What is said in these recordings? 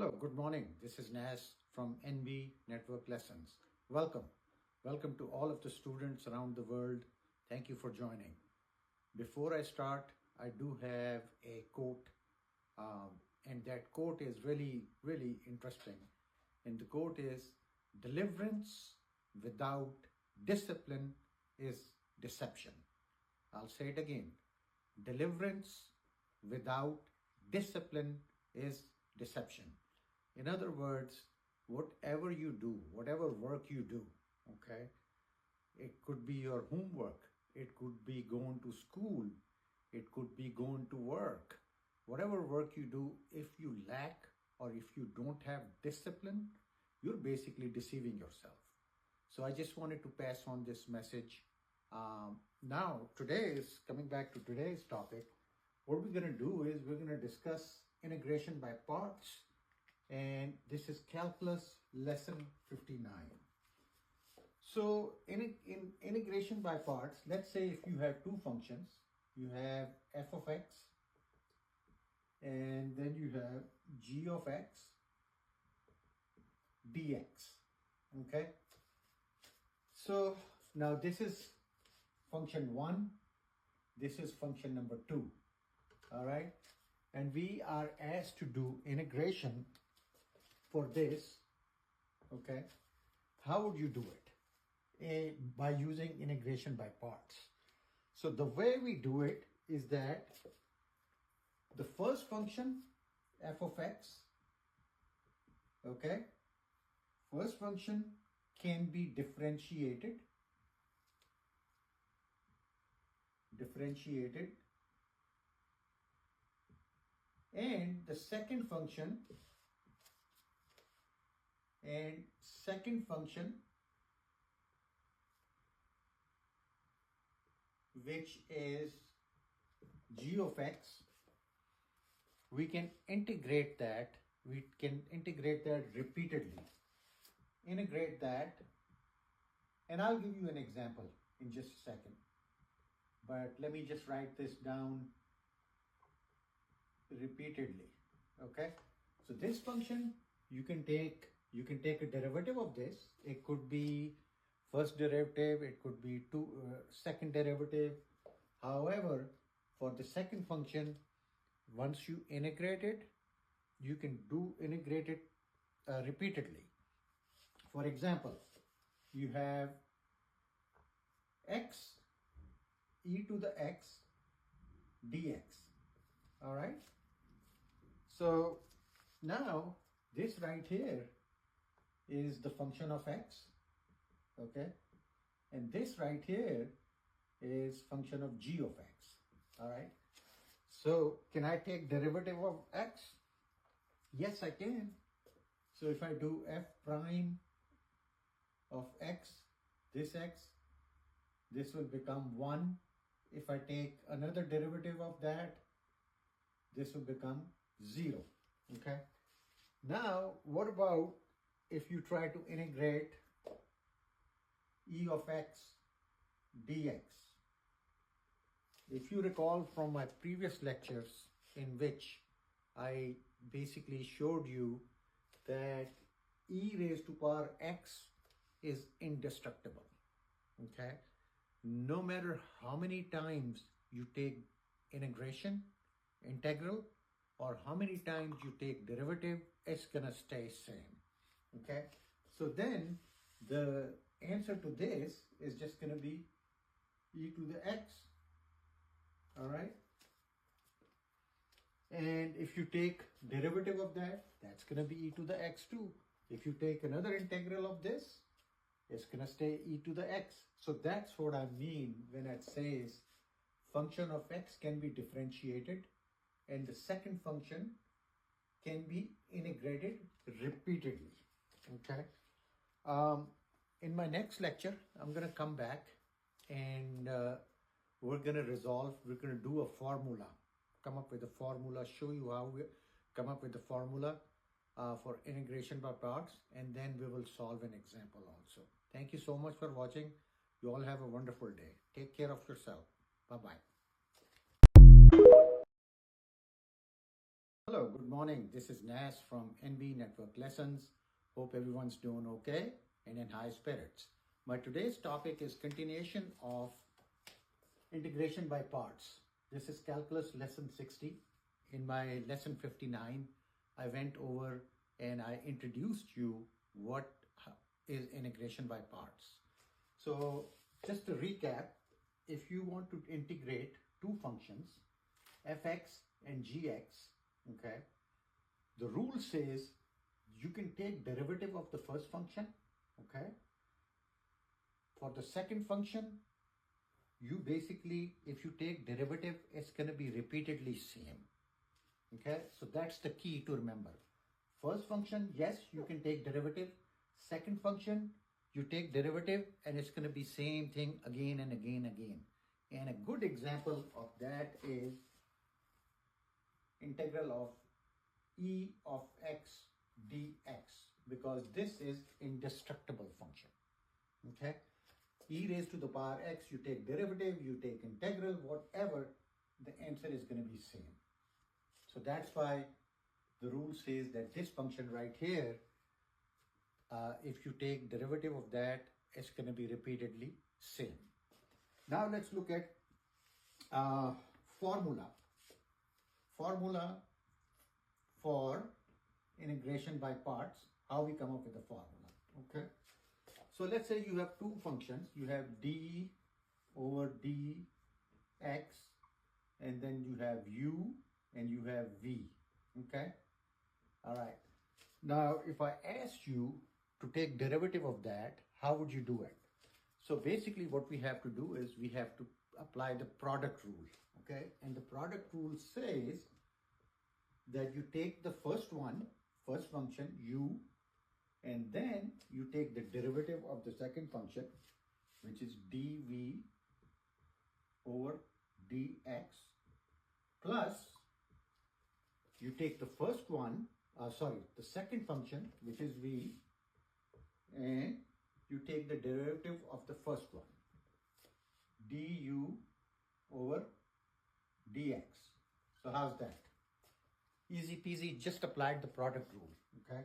Hello, good morning. This is Nas from NB Network Lessons. Welcome. Welcome to all of the students around the world. Thank you for joining. Before I start, I do have a quote, and that quote is really interesting. And the quote is, "Deliverance without discipline is deception." I'll say it again. Deliverance without discipline is deception. In other words, whatever you do, whatever work you do, okay, it could be your homework, it could be going to school, it could be going to work. Whatever work you do, if you lack or if you don't have discipline, you're basically deceiving yourself. So I just wanted to pass on this message. Now, coming back to today's topic, what we're going to do is we're going to discuss integration by parts, and this is calculus lesson 59. So in integration by parts, let's say if you have two functions, you have f of x and then you have g of x dx. Okay, so now this is function 1, this is function number 2. All right, and we are asked to do integration for this. Okay, how would you do it? By using integration by parts. So the way we do it is that the first function, f of x, okay, first function can be differentiated, and the second function which is g of x, we can integrate that repeatedly. Integrate that, and I'll give you an example in just a second, but let me just write this down. Repeatedly. Okay, so this function, you can take a derivative of this. It could be first derivative, it could be second derivative. However, for the second function, once you integrate it, you can integrate it repeatedly. For example, you have x e to the x dx. All right, so now this right here is the function of x, okay, and this right here is function of g of x. All right, so can I take derivative of x? Yes, I can. So if I do f prime of x, this will become 1. If I take another derivative of that, this will become 0. Okay, now what about if you try to integrate e of x dx? If you recall from my previous lectures, in which I basically showed you that e raised to power x is indestructible. Okay, no matter how many times you take integral, or how many times you take derivative, it's gonna stay same. Okay, so then the answer to this is just gonna be e to the x. All right, and if you take derivative of that, that's gonna be e to the x too. If you take another integral of this, it's gonna stay e to the x. So that's what I mean when it says function of x can be differentiated and the second function can be integrated repeatedly. Okay, in my next lecture, I'm gonna come back and we're gonna do a formula, come up with a formula, show you how we come up with the formula for integration by parts, and then we will solve an example also. Thank you so much for watching. You all have a wonderful day. Take care of yourself. Bye-bye. Hello, good morning. This is Nas from NB Network Lessons. Hope everyone's doing okay and in high spirits. My today's topic is continuation of integration by parts. This is calculus lesson 60. In my lesson 59, I went over and I introduced you what is integration by parts. So just to recap, if you want to integrate two functions, fx and gx, okay, the rule says you can take derivative of the first function, okay. For the second function, you basically, if you take derivative, it's going to be repeatedly same, okay. So that's the key to remember. First function, yes, you can take derivative. Second function, you take derivative and it's going to be same thing again and again and again. And a good example of that is integral of e of x dx, because this is indestructible function, okay. E raised to the power x, you take derivative, you take integral, whatever, the answer is going to be same. So that's why the rule says that this function right here, if you take derivative of that, it's going to be repeatedly same. Now let's look at formula for integration by parts, how we come up with the formula, okay. So let's say you have two functions, you have d over dx, and then you have u and you have v, okay. All right, now if I asked you to take derivative of that, how would you do it? So basically what we have to do is we have to apply the product rule, okay. And the product rule says that you take the first function u, and then you take the derivative of the second function, which is dv over dx, plus you take the the second function, which is v, and you take the derivative of the first one, du over dx. So how's that? Easy peasy, just applied the product rule, okay.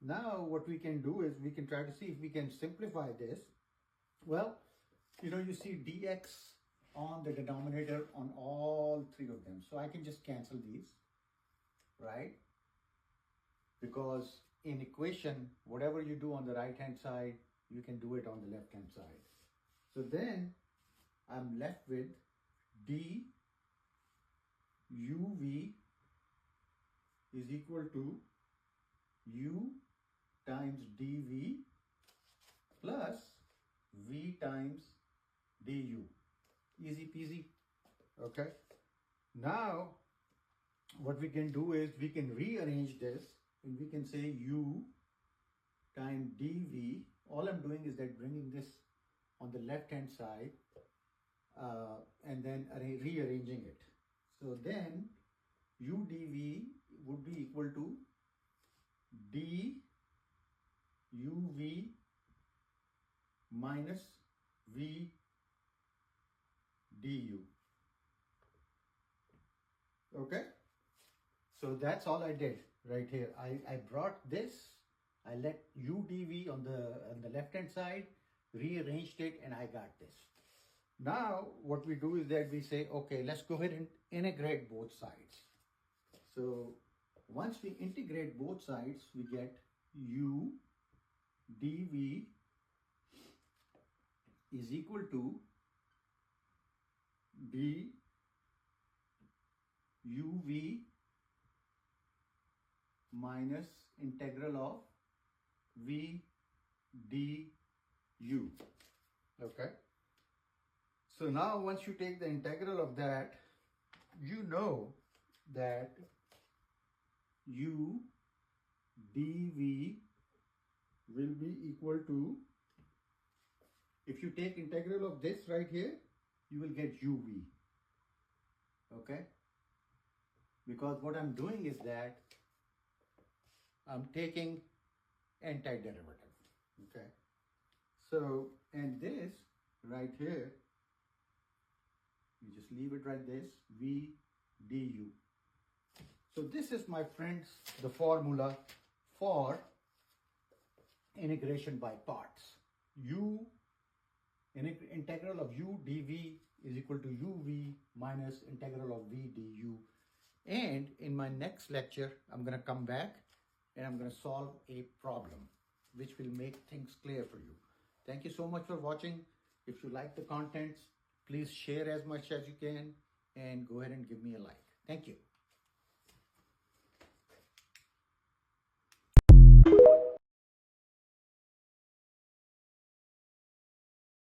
Now what we can do is we can try to see if we can simplify this. Well, you see dx on the denominator on all three of them. So I can just cancel these, right? Because in equation, whatever you do on the right hand side, you can do it on the left hand side. So then I'm left with d uv is equal to u times dv plus v times du. Easy peasy, okay. Now what we can do is we can rearrange this and we can say u times dv. All I'm doing is that bringing this on the left hand side and then rearranging it. So then u dv would be equal to d uv minus v du, okay. So that's all I did right here. I brought this, I let u dv on the left hand side, rearranged it, and I got this. Now what we do is that we say, okay, let's go ahead and integrate both sides. So once we integrate both sides, we get u dv is equal to d uv minus integral of v du, okay. So now once you take the integral of that, you know that u dv will be equal to, if you take integral of this right here, you will get uv, okay. Because what I'm doing is that I'm taking antiderivative, okay. So, and this right here, you just leave it like this, v du. So this is, my friends, the formula for integration by parts. Integral of u dv is equal to uv minus integral of v du. And in my next lecture, I'm going to come back and I'm going to solve a problem which will make things clear for you. Thank you so much for watching. If you like the contents, please share as much as you can and go ahead and give me a like. Thank you.